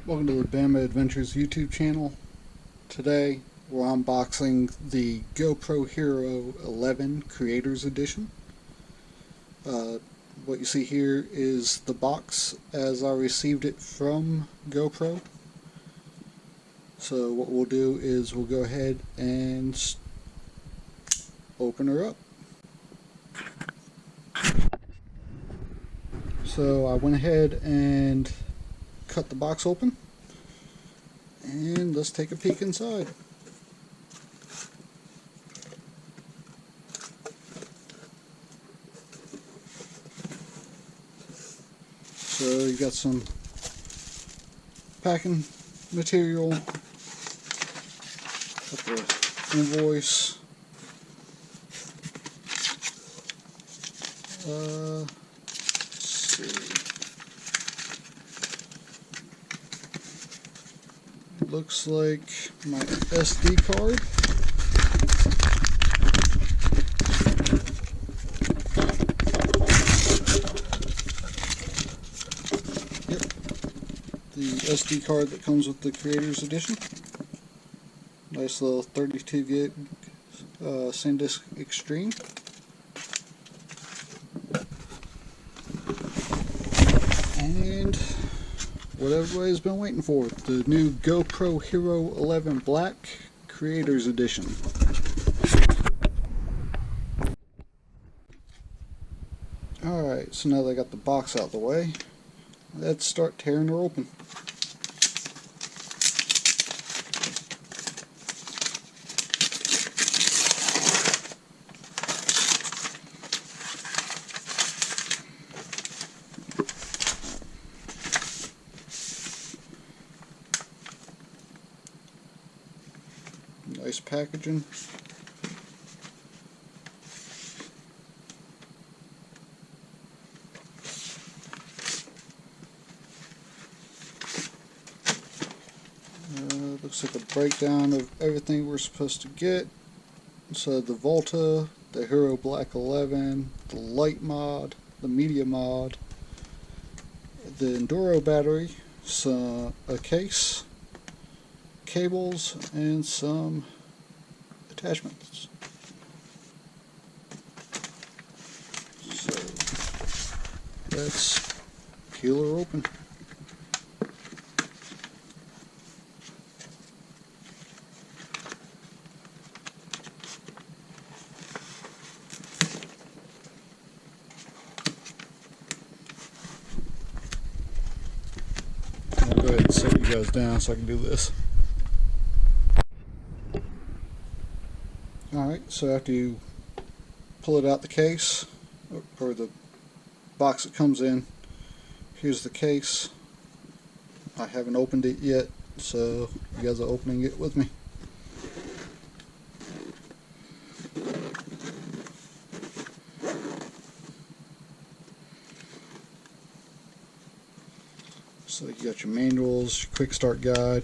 Welcome to the Bama Adventures YouTube channel. Today we're unboxing the GoPro Hero 11 Creators Edition. What you see here is the box as I received it from GoPro. So what we'll do is we'll go ahead and open her up. So I went ahead and cut the box open, and let's take a peek inside. So you got some packing material, got the invoice, let's see. Looks like my SD card. Yep, the SD card that comes with the Creators Edition. Nice little 32 gig SanDisk Extreme. And what everybody's been waiting for, the new GoPro Hero 11 Black Creators Edition. Alright, so now that I got the box out of the way, let's start tearing her open. Nice packaging. Looks like a breakdown of everything we're supposed to get. So the Volta, the Hero Black 11, the Light mod, the Media mod, the Enduro battery, a case, cables, and some attachments. So let's peel her open. I'll go ahead and set you guys down so I can do this. Alright, so after you pull it out the case, or the box it comes in, here's the case. I haven't opened it yet, so you guys are opening it with me. So you got your manuals, your quick start guide.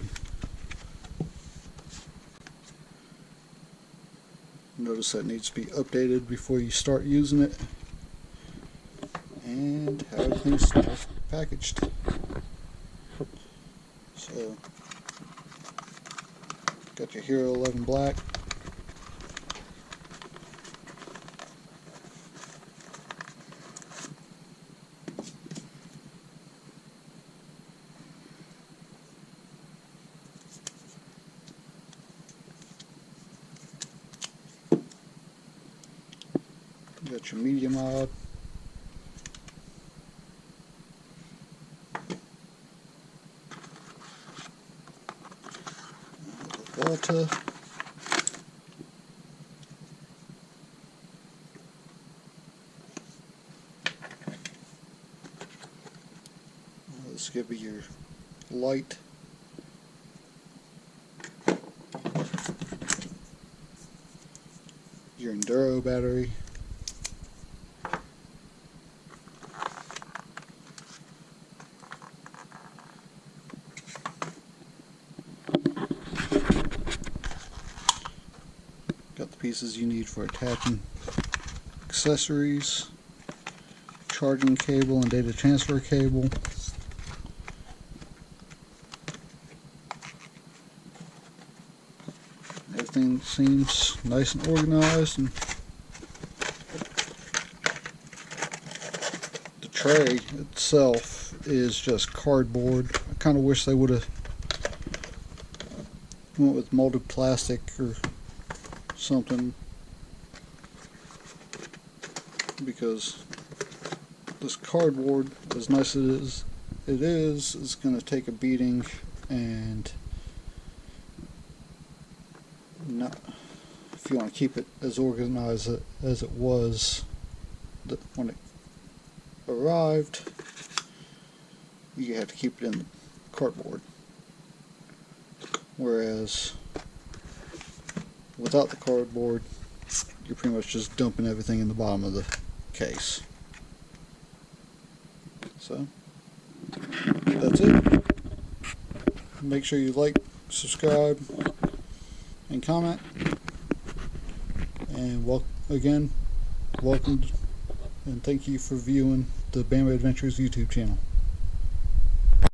Notice that needs to be updated before you start using it. And how everything's packaged. So, got your Hero 11 Black. You got your Media mod. The Volta. This is going to be your light. Your Enduro battery. Got the pieces you need for attaching accessories, charging cable and data transfer cable, everything seems nice and organized, and the tray itself is just cardboard. I kind of wish they would have went with molded plastic or something, because this cardboard, as nice as it is going to take a beating, and not, if you want to keep it as organized as it was when it arrived, you have to keep it in cardboard. Whereas without the cardboard, you're pretty much just dumping everything in the bottom of the case. So that's it. Make sure you like, subscribe, and comment. And welcome and thank you for viewing the Bama Adventures YouTube channel.